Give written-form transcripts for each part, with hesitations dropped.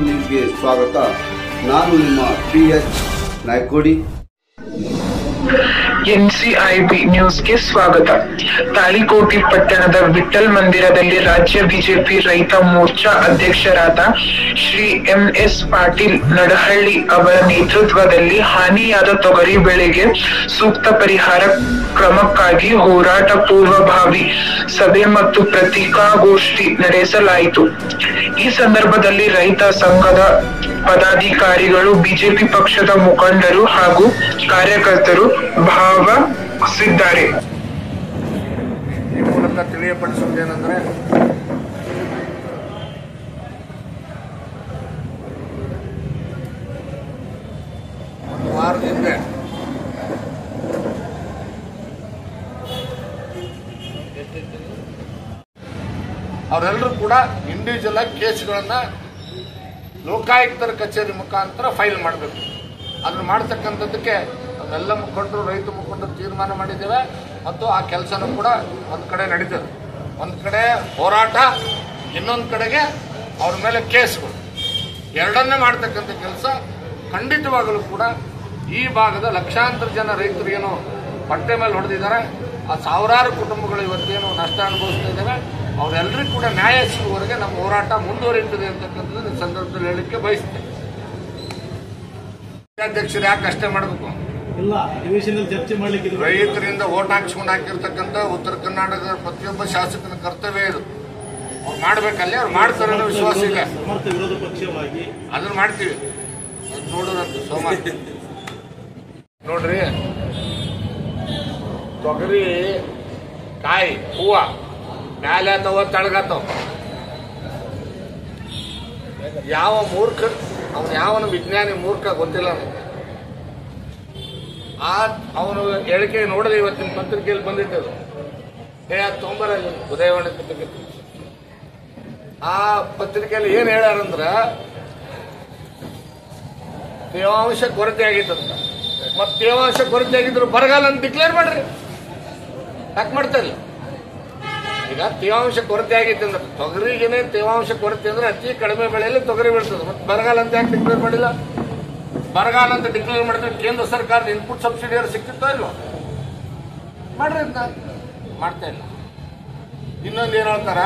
ನ್ಯೂಸ್ಗೆ ಸ್ವಾಗತ. ನಾನು ನಿಮ್ಮ PH ನಾಯ್ಕೋಡಿ. ಎನ್ಸಿಐಬಿ ನ್ಯೂಸ್ಗೆ ಸ್ವಾಗತ. ತಾಳಿಕೋಟೆ ಪಟ್ಟಣದ ವಿಠ್ಠಲ್ ಮಂದಿರದಲ್ಲಿ ರಾಜ್ಯ ಬಿಜೆಪಿ ರೈತ ಮೋರ್ಚಾ ಅಧ್ಯಕ್ಷರಾದ ಶ್ರೀ MS ಪಾಟೀಲ್ ನಡಹಳ್ಳಿ ಅವರ ನೇತೃತ್ವದಲ್ಲಿ ಹಾನಿಯಾದ ತೊಗರಿ ಬೆಳೆಗೆ ಸೂಕ್ತ ಪರಿಹಾರ ಕ್ರಮಕ್ಕಾಗಿ ಹೋರಾಟ ಪೂರ್ವಭಾವಿ ಸಭೆ ಮತ್ತು ಪತ್ರಿಕಾಗೋಷ್ಠಿ ನಡೆಸಲಾಯಿತು. ಈ ಸಂದರ್ಭದಲ್ಲಿ ರೈತ ಸಂಘದ ಪದಾಧಿಕಾರಿಗಳು, ಬಿಜೆಪಿ ಪಕ್ಷದ ಮುಖಂಡರು ಹಾಗೂ ಕಾರ್ಯಕರ್ತರು ಭಾಗವಹಿಸಿದ್ದಾರೆ. ಈ ಮೂಲಕ ತಿಳಿಯಪಡಿಸುವುದೇನೆಂದರೆ, ಒಂದು ವಾರದಿಂದ ಅವರೆಲ್ಲರೂ ಕೂಡ ಇಂಡಿವಿಜುವಲ್ ಆಗಿ ಕೇಸ್ಗಳನ್ನ ಲೋಕಾಯುಕ್ತರ ಕಚೇರಿ ಮುಖಾಂತರ ಫೈಲ್ ಮಾಡಬೇಕು. ಅದನ್ನು ಮಾಡ್ತಕ್ಕಂಥದ್ದಕ್ಕೆ ನಾವೆಲ್ಲ ಮುಖಂಡರು, ರೈತ ಮುಖಂಡರು ತೀರ್ಮಾನ ಮಾಡಿದ್ದೇವೆ ಮತ್ತು ಆ ಕೆಲಸನೂ ಕೂಡ ಒಂದು ಕಡೆ ನಡೀತದೆ. ಒಂದು ಕಡೆ ಹೋರಾಟ, ಇನ್ನೊಂದು ಕಡೆಗೆ ಅವ್ರ ಮೇಲೆ ಕೇಸ್ಗಳು, ಎರಡನ್ನೇ ಮಾಡ್ತಕ್ಕಂಥ ಕೆಲಸ ಖಂಡಿತವಾಗಲೂ ಕೂಡ ಈ ಭಾಗದ ಲಕ್ಷಾಂತರ ಜನ ರೈತರು ಏನು ಪಟ್ಟೆ ಮೇಲೆ ಹೊಡೆದಿದ್ದಾರೆ, ಆ ಸಾವಿರಾರು ಕುಟುಂಬಗಳು ಇವತ್ತೇನು ನಷ್ಟ ಅನುಭವಿಸ್ತಾ ಇದ್ದಾವೆ, ಅವರೆಲ್ಲರಿಗೂ ಕೂಡ ನ್ಯಾಯ ಸಿಗುವವರೆಗೆ ನಮ್ಮ ಹೋರಾಟ ಮುಂದುವರಿಯುತ್ತದೆ ಅಂತಕ್ಕಂಥದ್ದು ಈ ಸಂದರ್ಭದಲ್ಲಿ ಹೇಳಲಿಕ್ಕೆ ಬಯಸ್ತೇನೆ. ಅಧ್ಯಕ್ಷರು ಯಾಕೆ ಅಷ್ಟೇ ಮಾಡಬೇಕು? ಚರ್ಚೆ ಮಾಡಲಿಕ್ಕೆ ರೈತರಿಂದ ಓಟ್ ಹಾಕಿಸ್ಕೊಂಡು ಹಾಕಿರ್ತಕ್ಕಂಥ ಉತ್ತರ ಕರ್ನಾಟಕದ ಪ್ರತಿಯೊಬ್ಬ ಶಾಸಕನ ಕರ್ತವ್ಯ ಇದು. ಅವ್ರು ಮಾಡ್ಬೇಕಲ್ಲಿ, ಅವ್ರು ಮಾಡ್ತಾರೆ ಅನ್ನೋ ವಿಶ್ವಾಸ ಇಲ್ಲ. ಅದನ್ನ ಮಾಡ್ತೀವಿ, ನೋಡೋದಂತ ಸೋಮವಾರ. ನೋಡ್ರಿ, ತೊಗರಿ ಕಾಯಿ ಹೂವ ಮ್ಯಾಲೆ ಆತವ ತಳಗಾತವ. ಯಾವ ಮೂರ್ಖ ಯಾವನು ವಿಜ್ಞಾನಿ ಮೂರ್ಖ ಗೊತ್ತಿಲ್ಲ ನನಗೆ. ಅವನು ಹೇಳಿಕೆ ನೋಡಿದ್ರೆ ಇವತ್ತಿನ ಪತ್ರಿಕೆಯಲ್ಲಿ ಬಂದಿದ್ದದು. ತೊಂಬರಲ್ಲಿ ಉದಯವಾಣಿ ಪತ್ರಿಕೆ, ಆ ಪತ್ರಿಕೆಯಲ್ಲಿ ಏನ್ ಹೇಳ್ಯಾರಂದ್ರ ತೇವಾಂಶ ಕೊರತೆ ಆಗಿತ್ತಂತ. ಮತ್ ತೇವಾಂಶ ಕೊರತೆ ಆಗಿದ್ರು ಬರಗಾಲ ಅಂತ ಡಿಕ್ಲೇರ್ ಮಾಡ್ರಿ, ಯಾಕೆ ಮಾಡ್ತಾ ಇಲ್ಲ? ಈಗ ತೇವಾಂಶ ಕೊರತೆ ಆಗಿತ್ತು ಅಂದ್ರೆ ತೊಗರಿಗೇನೆ ತೇವಾಂಶ ಕೊರತೆ ಅಂದ್ರೆ ಅತಿ ಕಡಿಮೆ ಬೆಳೆಯಲ್ಲಿ ತೊಗರಿ ಬೆಳೆತದೆ. ಮತ್ತೆ ಬರಗಾಲ ಅಂತ ಯಾಕೆ ಡಿಕ್ಲೇರ್ ಮಾಡಿಲ್ಲ? ಬರಗಾಲ ಅಂತ ಡಿಕ್ಲೇರ್ ಮಾಡಿದ್ರೆ ಕೇಂದ್ರ ಸರ್ಕಾರದ ಇನ್ಪುಟ್ ಸಬ್ಸಿಡಿ ಸಿಕ್ತಿತ್ತೋ ಇಲ್ವೋ? ಮಾಡ್ರಿ, ಮಾಡ್ತಾ ಇಲ್ಲ. ಇನ್ನೊಂದು ಏನ್ ಹೇಳ್ತಾರ,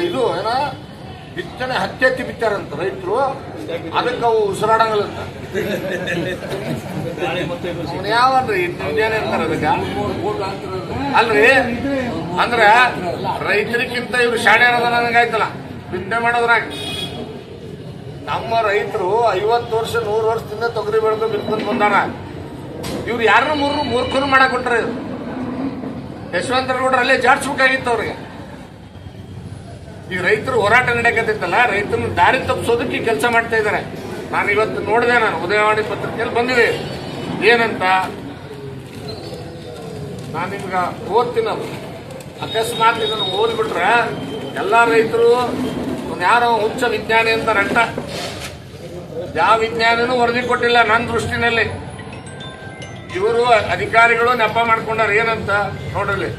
ಇದು ಏನ ಬಿತ್ತನೆ ಹತ್ತಿ ಬಿತ್ತಾರಂತ ರೈತರು, ಅದಕ್ಕೆ ಅವು ಉಸಿರಾಡಂಗಲ್ಲಂತ. ಅವನು ಯಾವನ್ರಿ ಇರ್ತಾರ ಅದಕ್ಕೆ? ಅಲ್ರಿ, ಅಂದ್ರ ರೈತರಿಗಿಂತ ಇವ್ರು ಶಾಣೆ ಅನ್ನೋದ ನನಗಾಯ್ತಲ್ಲ ಬಿತ್ತನೆ ಮಾಡೋದ್ರಾಗ. ನಮ್ಮ ರೈತರು 50 ವರ್ಷ 100 ವರ್ಷದಿಂದ ತೊಗರಿ ಬೆಳೆದು ಬಿತ್ಕೊಂಡು ಬಂದಾರ. ಇವ್ರು ಯಾರನ್ನ ಮೂರ್ಖರು ಮಾಡಕ್ ಕೊಟ್ರ. ಯಶವಂತರಗೌಡ್ರು ಅಲ್ಲೇ ಜಾಡ್ಸ್ಬೇಕಾಗಿತ್ತು ಅವ್ರಿಗೆ. ಈ ರೈತರು ಹೋರಾಟ ನಡೆಯಕತ್ತಿತ್ತಲ್ಲ, ರೈತರನ್ನ ದಾರಿ ತಪ್ಪಿಸೋದಕ್ಕೆ ಕೆಲಸ ಮಾಡ್ತಾ ಇದ್ದಾರೆ. ನಾನು ಇವತ್ತು ನೋಡಿದೆ, ನಾನು ಉದಯವಾಣಿ ಪತ್ರಿಕೆಯಲ್ಲಿ ಬಂದಿದೆ ಏನಂತ. ನಾನು ನಿಮ್ಗ ಓದ್ತೀನಿ, ಅದು ಅಕಸ್ಮಾತ್ ಇದನ್ನು ಓದ್ಬಿಟ್ರೆ ಎಲ್ಲಾ ರೈತರು ಯಾರೋ ಹುಚ್ಚ ವಿಜ್ಞಾನಿ ಅಂತ ರಂಟ. ಯಾವ ವಿಜ್ಞಾನಿನೂ ವರದಿ ಕೊಟ್ಟಿಲ್ಲ ನನ್ನ ದೃಷ್ಟಿನಲ್ಲಿ. ಇವರು ಅಧಿಕಾರಿಗಳು ನೆಪ ಮಾಡ್ಕೊಂಡಾರ. ಏನಂತ ನೋಡ್ರಲ್ಲಿ,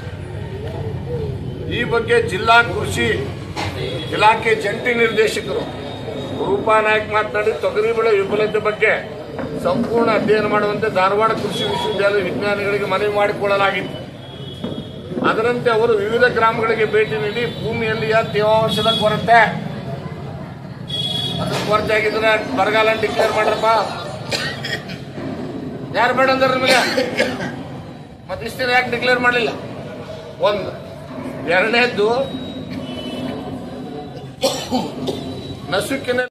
ಈ ಬಗ್ಗೆ ಜಿಲ್ಲಾ ಕೃಷಿ ಇಲಾಖೆ ಜಂಟಿ ನಿರ್ದೇಶಕರು ರೂಪಾ ನಾಯ್ಕ್ ಮಾತನಾಡಿ ತೊಗರಿ ಬೆಳೆ ವಿಫಲತೆ ಬಗ್ಗೆ ಸಂಪೂರ್ಣ ಅಧ್ಯಯನ ಮಾಡುವಂತೆ ಧಾರವಾಡ ಕೃಷಿ ವಿಶ್ವವಿದ್ಯಾಲಯ ವಿಜ್ಞಾನಿಗಳಿಗೆ ಮನವಿ ಮಾಡಿಕೊಳ್ಳಲಾಗಿತ್ತು. ಅದರಂತೆ ಅವರು ವಿವಿಧ ಗ್ರಾಮಗಳಿಗೆ ಭೇಟಿ ನೀಡಿ ಭೂಮಿಯಲ್ಲಿಯ ತೇವಾಂಶದ ಕೊರತೆ, ಅದ್ರ ಕೊರತೆ ಆಗಿದ್ರೆ ಬರಗಾಲ ಡಿಕ್ಲೇರ್ ಮಾಡ್ರಪ್ಪ. ಯಾರು ಬೇಡ ಅಂದ್ರೆ ನಿಮಗೆ? ಮತ್ತೆ ಇಷ್ಟೇ ಯಾಕೆ ಡಿಕ್ಲೇರ್ ಮಾಡಲಿಲ್ಲ? ಒಂದು. ಎರಡನೇದ್ದು ನಸುಕಿನ